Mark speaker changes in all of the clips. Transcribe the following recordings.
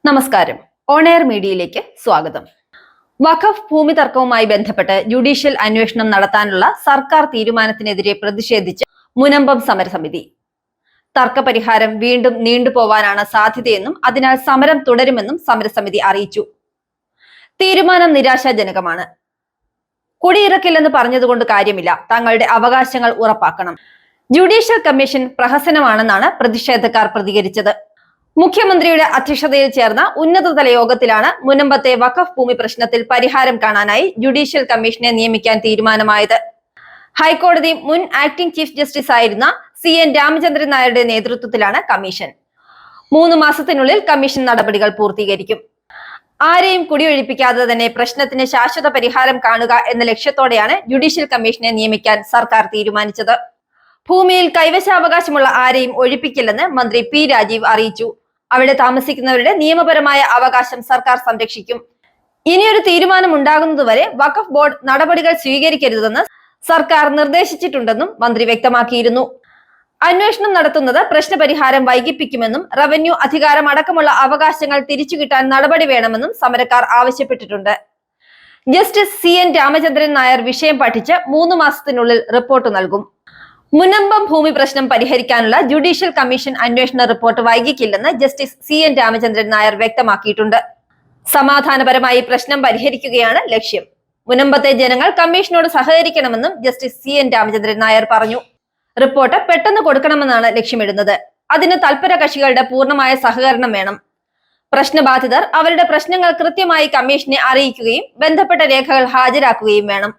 Speaker 1: നമസ്കാരം. On air മീഡിയയിലേക്ക് സ്വാഗതം. വഖഫ് ഭൂമി തർക്കവുമായി ബന്ധപ്പെട്ട് ജുഡീഷ്യൽ അന്വേഷണം നടത്താനുള്ള സർക്കാർ തീരുമാനത്തിനെതിരെ പ്രതിഷേധിച്ച് മുനമ്പം സമരസമിതി. തർക്കപരിഹാരം വീണ്ടും നീണ്ടുപോവാനാണ് സാധ്യതയെന്നും അതിനാൽ സമരം തുടരുമെന്നും സമരസമിതി അറിയിച്ചു. തീരുമാനം നിരാശാജനകമാണ്. കുടിയിറക്കില്ലെന്ന് പറഞ്ഞതുകൊണ്ട് കാര്യമില്ല. തങ്ങളുടെ അവകാശങ്ങൾ ഉറപ്പാക്കണം. ജുഡീഷ്യൽ കമ്മീഷൻ പ്രഹസനമാണെന്നാണ് പ്രതിഷേധക്കാർ പ്രതികരിച്ചത്. മുഖ്യമന്ത്രിയുടെ അധ്യക്ഷതയിൽ ചേർന്ന ഉന്നതതല യോഗത്തിലാണ് മുനമ്പത്തെ വഖഫ് ഭൂമി പ്രശ്നത്തിൽ പരിഹാരം കാണാനായി ജുഡീഷ്യൽ കമ്മീഷനെ നിയമിക്കാൻ തീരുമാനമായത്. ഹൈക്കോടതി മുൻ ആക്ടിംഗ് ചീഫ് ജസ്റ്റിസ് ആയിരുന്ന CN രാമചന്ദ്രൻ നായരുടെ നേതൃത്വത്തിലാണ് കമ്മീഷൻ. 3 മാസത്തിനുള്ളിൽ കമ്മീഷൻ നടപടികൾ പൂർത്തീകരിക്കും. ആരെയും കുടിയൊഴിപ്പിക്കാതെ തന്നെ പ്രശ്നത്തിന് ശാശ്വത പരിഹാരം കാണുക എന്ന ലക്ഷ്യത്തോടെയാണ് ജുഡീഷ്യൽ കമ്മീഷനെ നിയമിക്കാൻ സർക്കാർ തീരുമാനിച്ചത്. ഭൂമിയിൽ കൈവശാവകാശമുള്ള ആരെയും ഒഴിപ്പിക്കില്ലെന്ന് മന്ത്രി P. രാജീവ് അറിയിച്ചു. അവിടെ താമസിക്കുന്നവരുടെ നിയമപരമായ അവകാശം സർക്കാർ സംരക്ഷിക്കും. ഇനിയൊരു തീരുമാനം ഉണ്ടാകുന്നതുവരെ വഖഫ് ബോർഡ് നടപടികൾ സ്വീകരിക്കരുതെന്ന് സർക്കാർ നിർദ്ദേശിച്ചിട്ടുണ്ടെന്നും മന്ത്രി വ്യക്തമാക്കിയിരുന്നു. അന്വേഷണം നടത്തുന്നത് പ്രശ്നപരിഹാരം വൈകിപ്പിക്കുമെന്നും റവന്യൂ അധികാരം അടക്കമുള്ള അവകാശങ്ങൾ തിരിച്ചുകിട്ടാൻ നടപടി വേണമെന്നും സമരക്കാർ ആവശ്യപ്പെട്ടിട്ടുണ്ട്. ജസ്റ്റിസ് CN രാമചന്ദ്രൻ നായർ വിഷയം പഠിച്ച് 3 മാസത്തിനുള്ളിൽ റിപ്പോർട്ട് നൽകും. മുനമ്പം ഭൂമി പ്രശ്നം പരിഹരിക്കാനുള്ള ജുഡീഷ്യൽ കമ്മീഷൻ അന്വേഷണ റിപ്പോർട്ട് വൈകിക്കില്ലെന്ന് ജസ്റ്റിസ് CN രാമചന്ദ്രൻ നായർ വ്യക്തമാക്കിയിട്ടുണ്ട്. സമാധാനപരമായി പ്രശ്നം പരിഹരിക്കുകയാണ് ലക്ഷ്യം. മുനമ്പത്തെ ജനങ്ങൾ കമ്മീഷനോട് സഹകരിക്കണമെന്നും ജസ്റ്റിസ് CN രാമചന്ദ്രൻ നായർ പറഞ്ഞു. റിപ്പോർട്ട് പെട്ടെന്ന് കൊടുക്കണമെന്നാണ് ലക്ഷ്യമിടുന്നത്. അതിന് തൽപര കക്ഷികളുടെ പൂർണ്ണമായ സഹകരണം വേണം. പ്രശ്നബാധിതർ അവരുടെ പ്രശ്നങ്ങൾ കൃത്യമായി കമ്മീഷനെ അറിയിക്കുകയും ബന്ധപ്പെട്ട രേഖകൾ ഹാജരാക്കുകയും വേണം.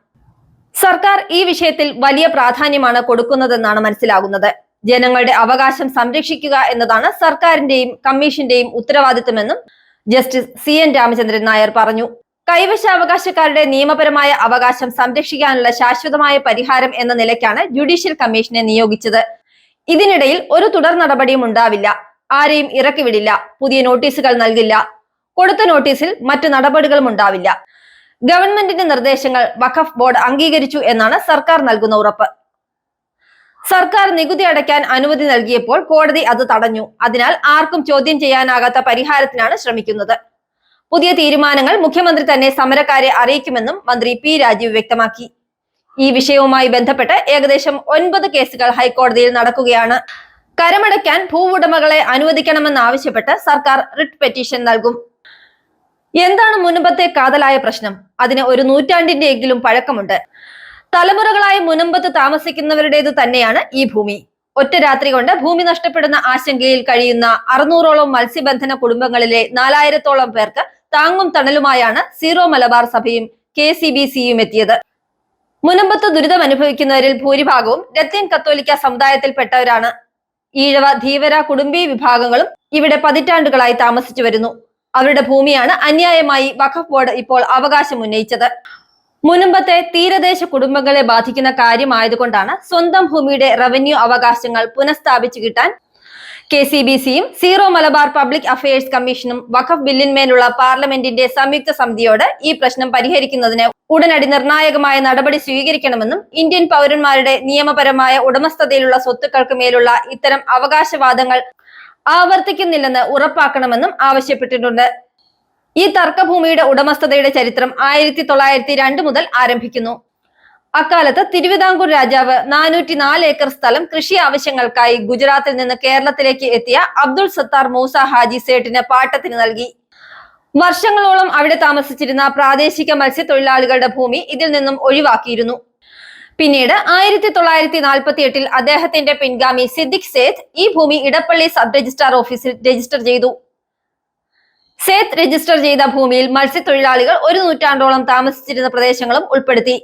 Speaker 1: സർക്കാർ ഈ വിഷയത്തിൽ വലിയ പ്രാധാന്യമാണ് കൊടുക്കുന്നതെന്നാണ് മനസ്സിലാകുന്നത്. ജനങ്ങളുടെ അവകാശം സംരക്ഷിക്കുക എന്നതാണ് സർക്കാരിന്റെയും കമ്മീഷന്റെയും ഉത്തരവാദിത്തമെന്നും ജസ്റ്റിസ് CN രാമചന്ദ്രൻ നായർ പറഞ്ഞു. കൈവശാവകാശക്കാരുടെ നിയമപരമായ അവകാശം സംരക്ഷിക്കാനുള്ള ശാശ്വതമായ പരിഹാരം എന്ന നിലയ്ക്കാണ് ജുഡീഷ്യൽ കമ്മീഷനെ നിയോഗിച്ചത്. ഇതിനിടയിൽ ഒരു തുടർ നടപടിയും ഉണ്ടാവില്ല. ആരെയും ഇറക്കിവിടില്ല. പുതിയ നോട്ടീസുകൾ നൽകില്ല. കൊടുത്ത നോട്ടീസിൽ മറ്റു നടപടികളും ഉണ്ടാവില്ല. ഗവൺമെന്റിന്റെ നിർദ്ദേശങ്ങൾ വഖഫ് ബോർഡ് അംഗീകരിച്ചു എന്നാണ് സർക്കാർ നൽകുന്ന ഉറപ്പ്. സർക്കാർ നികുതി അടയ്ക്കാൻ അനുമതി നൽകിയപ്പോൾ കോടതി അത് തടഞ്ഞു. അതിനാൽ ആർക്കും ചോദ്യം ചെയ്യാനാകാത്ത പരിഹാരത്തിനാണ് ശ്രമിക്കുന്നത്. പുതിയ തീരുമാനങ്ങൾ മുഖ്യമന്ത്രി തന്നെ സമരക്കാരെ അറിയിക്കുമെന്നും മന്ത്രി P. രാജീവ് വ്യക്തമാക്കി. ഈ വിഷയവുമായി ബന്ധപ്പെട്ട് ഏകദേശം 9 കേസുകൾ ഹൈക്കോടതിയിൽ നടക്കുകയാണ്. കരമടയ്ക്കാൻ ഭൂവുടമകളെ അനുവദിക്കണമെന്നാവശ്യപ്പെട്ട് സർക്കാർ റിട്ട് പെറ്റീഷൻ നൽകും. എന്താണ് മുനമ്പത്തെ കാതലായ പ്രശ്നം? അതിന് ഒരു നൂറ്റാണ്ടിന്റെ എങ്കിലും പഴക്കമുണ്ട്. തലമുറകളായി മുനമ്പത്ത് താമസിക്കുന്നവരുടേത് തന്നെയാണ് ഈ ഭൂമി. ഒറ്റ രാത്രി കൊണ്ട് ഭൂമി നഷ്ടപ്പെടുന്ന ആശങ്കയിൽ കഴിയുന്ന 600ഓളം മത്സ്യബന്ധന കുടുംബങ്ങളിലെ 4000ഓളം പേർക്ക് താങ്ങും തണലുമായാണ് സീറോ മലബാർ സഭയും KCBCയും എത്തിയത്. മുനമ്പത്ത് ദുരിതം അനുഭവിക്കുന്നവരിൽ ഭൂരിഭാഗവും ലത്തീൻ കത്തോലിക്ക സമുദായത്തിൽപ്പെട്ടവരാണ്. ഈഴവ, ധീവര, കുടുംബി വിഭാഗങ്ങളും ഇവിടെ പതിറ്റാണ്ടുകളായി താമസിച്ചു വരുന്നു. അവരുടെ ഭൂമിയാണ് അന്യായമായി വഖഫ് ബോർഡ് ഇപ്പോൾ അവകാശം ഉന്നയിച്ചത്. മുനമ്പത്തെ തീരദേശ കുടുംബങ്ങളെ ബാധിക്കുന്ന കാര്യമായതുകൊണ്ടാണ് സ്വന്തം ഭൂമിയുടെ റവന്യൂ അവകാശങ്ങൾ പുനഃസ്ഥാപിച്ചു കിട്ടാൻ KCBCയും സീറോ മലബാർ പബ്ലിക് അഫയേഴ്സ് കമ്മീഷനും വഖഫ് ബില്ലിന്മേലുള്ള പാർലമെന്റിന്റെ സംയുക്ത സമിതിയോട് ഈ പ്രശ്നം പരിഹരിക്കുന്നതിന് ഉടനടി നിർണായകമായ നടപടി സ്വീകരിക്കണമെന്നും ഇന്ത്യൻ പൗരന്മാരുടെ നിയമപരമായ ഉടമസ്ഥതയിലുള്ള സ്വത്തുക്കൾക്ക് മേലുള്ള ഇത്തരം അവകാശവാദങ്ങൾ ആവർത്തിക്കുന്നില്ലെന്ന് ഉറപ്പാക്കണമെന്നും ആവശ്യപ്പെട്ടിട്ടുണ്ട്. ഈ തർക്കഭൂമിയുടെ ഉടമസ്ഥതയുടെ ചരിത്രം 1902 മുതൽ ആരംഭിക്കുന്നു. അക്കാലത്ത് തിരുവിതാംകൂർ രാജാവ് 404 ഏക്കർ സ്ഥലം കൃഷി ആവശ്യങ്ങൾക്കായി ഗുജറാത്തിൽ നിന്ന് കേരളത്തിലേക്ക് എത്തിയ അബ്ദുൾ സത്താർ മൂസ ഹാജി സേട്ടിന് പാട്ടത്തിന് നൽകി. വർഷങ്ങളോളം അവിടെ താമസിച്ചിരുന്ന പ്രാദേശിക മത്സ്യത്തൊഴിലാളികളുടെ ഭൂമി ഇതിൽ നിന്നും ഒഴിവാക്കിയിരുന്നു. പിന്നീട് 1948 അദ്ദേഹത്തിന്റെ പിൻഗാമി സിദ്ദിഖ് സേത്ത് ഈ ഭൂമി ഇടപ്പള്ളി സബ് രജിസ്ട്രാർ ഓഫീസിൽ രജിസ്റ്റർ ചെയ്തു. സേത്ത് രജിസ്റ്റർ ചെയ്ത ഭൂമിയിൽ മത്സ്യത്തൊഴിലാളികൾ 1 നൂറ്റാണ്ടോളം താമസിച്ചിരുന്ന പ്രദേശങ്ങളും ഉൾപ്പെടുത്തി.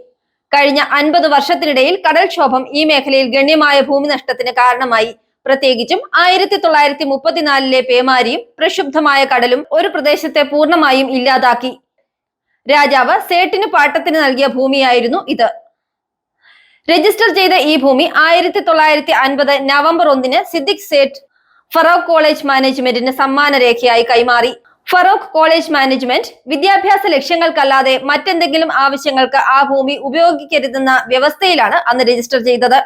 Speaker 1: കഴിഞ്ഞ 50 വർഷത്തിനിടയിൽ കടൽക്ഷോഭം ഈ മേഖലയിൽ ഗണ്യമായ ഭൂമി നഷ്ടത്തിന് കാരണമായി. പ്രത്യേകിച്ചും 1934 പേമാരിയും പ്രക്ഷുബ്ധമായ കടലും ഒരു പ്രദേശത്തെ പൂർണ്ണമായും ഇല്ലാതാക്കി. രാജാവ് സേട്ടിന് പാട്ടത്തിന് നൽകിയ ഭൂമിയായിരുന്നു ഇത്. രജിസ്റ്റർ ചെയ്ത ഈ ഭൂമി 1950 നവംബർ 1 സിദ്ദിഖ് സേട്ട് ഫറോക്ക് കോളേജ് മാനേജ്മെന്റിന് സമ്മാന രേഖയായി കൈമാറി. ഫറോക്ക് കോളേജ് മാനേജ്മെന്റ് വിദ്യാഭ്യാസ ലക്ഷ്യങ്ങൾക്കല്ലാതെ മറ്റെന്തെങ്കിലും ആവശ്യങ്ങൾക്ക് ആ ഭൂമി ഉപയോഗിക്കരുതെന്ന വ്യവസ്ഥയിലാണ് അന്ന് രജിസ്റ്റർ ചെയ്തത്.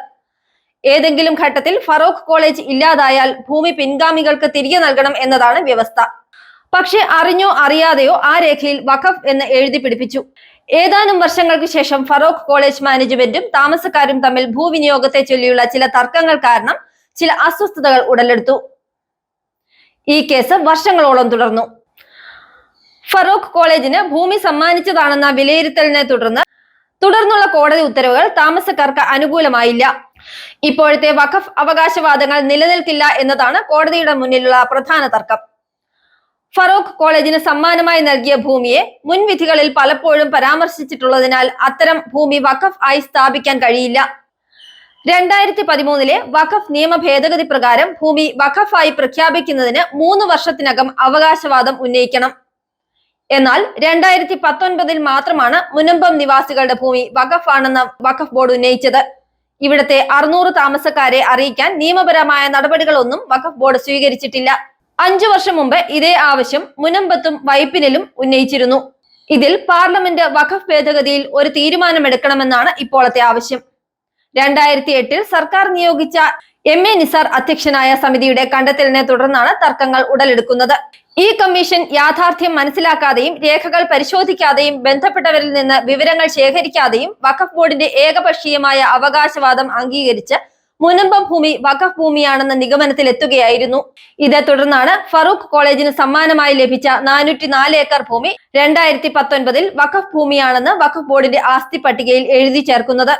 Speaker 1: ഏതെങ്കിലും ഘട്ടത്തിൽ ഫറോക്ക് കോളേജ് ഇല്ലാതായാൽ ഭൂമി പിൻഗാമികൾക്ക് തിരികെ നൽകണം എന്നതാണ് വ്യവസ്ഥ. പക്ഷെ അറിഞ്ഞോ അറിയാതെയോ ആ രേഖയിൽ വഖഫ് എന്ന് എഴുതി പിടിപ്പിച്ചു. ഏതാനും വർഷങ്ങൾക്ക് ശേഷം ഫറോക്ക് കോളേജ് മാനേജ്മെന്റും താമസക്കാരും തമ്മിൽ ഭൂവിനിയോഗത്തെ ചൊല്ലിയുള്ള ചില തർക്കങ്ങൾ കാരണം ചില അസ്വസ്ഥതകൾ ഉടലെടുത്തു. ഈ കേസ് വർഷങ്ങളോളം തുടർന്നു. ഫറോക്ക് കോളേജിന് ഭൂമി സമ്മാനിച്ചതാണെന്ന വിലയിരുത്തലിനെ തുടർന്നുള്ള കോടതി ഉത്തരവുകൾ താമസക്കാർക്ക് അനുകൂലമായില്ല. ഇപ്പോഴത്തെ വഖഫ് അവകാശവാദങ്ങൾ നിലനിൽക്കില്ല എന്നതാണ് കോടതിയുടെ മുന്നിലുള്ള പ്രധാന തർക്കം. ഫറോക്ക് കോളേജിന് സമ്മാനമായി നൽകിയ ഭൂമിയെ മുൻവിധികളിൽ പലപ്പോഴും പരാമർശിച്ചിട്ടുള്ളതിനാൽ അത്തരം ഭൂമി വഖഫ് ആയി സ്ഥാപിക്കാൻ കഴിയില്ല. 2013 വഖഫ് നിയമ ഭേദഗതി പ്രകാരം ഭൂമി വഖഫായി പ്രഖ്യാപിക്കുന്നതിന് 3 വർഷത്തിനകം അവകാശവാദം ഉന്നയിക്കണം. എന്നാൽ 2019 മാത്രമാണ് മുനമ്പം നിവാസികളുടെ ഭൂമി വഖഫ് ആണെന്ന വഖഫ് ബോർഡ് ഉന്നയിച്ചത്. ഇവിടത്തെ 600 താമസക്കാരെ അറിയിക്കാൻ നിയമപരമായ നടപടികളൊന്നും വഖഫ് ബോർഡ് സ്വീകരിച്ചിട്ടില്ല. 5 വർഷം മുമ്പ് ഇതേ ആവശ്യം മുനമ്പത്തും വൈപ്പിനിലും ഉന്നയിച്ചിരുന്നു. ഇതിൽ പാർലമെന്റ് വഖഫ് ഭേദഗതിയിൽ ഒരു തീരുമാനമെടുക്കണമെന്നാണ് ഇപ്പോഴത്തെ ആവശ്യം. 2008 സർക്കാർ നിയോഗിച്ച MA നിസാർ അധ്യക്ഷനായ സമിതിയുടെ കണ്ടെത്തലിനെ തുടർന്നാണ് തർക്കങ്ങൾ ഉടലെടുക്കുന്നത്. ഈ കമ്മീഷൻ യാഥാർത്ഥ്യം മനസ്സിലാക്കാതെയും രേഖകൾ പരിശോധിക്കാതെയും ബന്ധപ്പെട്ടവരിൽ നിന്ന് വിവരങ്ങൾ ശേഖരിക്കാതെയും വഖഫ് ബോർഡിന്റെ ഏകപക്ഷീയമായ അവകാശവാദം അംഗീകരിച്ച് മുനമ്പം ഭൂമി വഖഫ് ഭൂമിയാണെന്ന നിഗമനത്തിലെത്തുകയായിരുന്നു. ഇതേ തുടർന്നാണ് ഫറൂഖ് കോളേജിന് സമ്മാനമായി ലഭിച്ച 404 ഏക്കർ ഭൂമി 2019 വഖഫ് ഭൂമിയാണെന്ന് വഖഫ് ബോർഡിന്റെ ആസ്തി പട്ടികയിൽ എഴുതി ചേർക്കുന്നത്.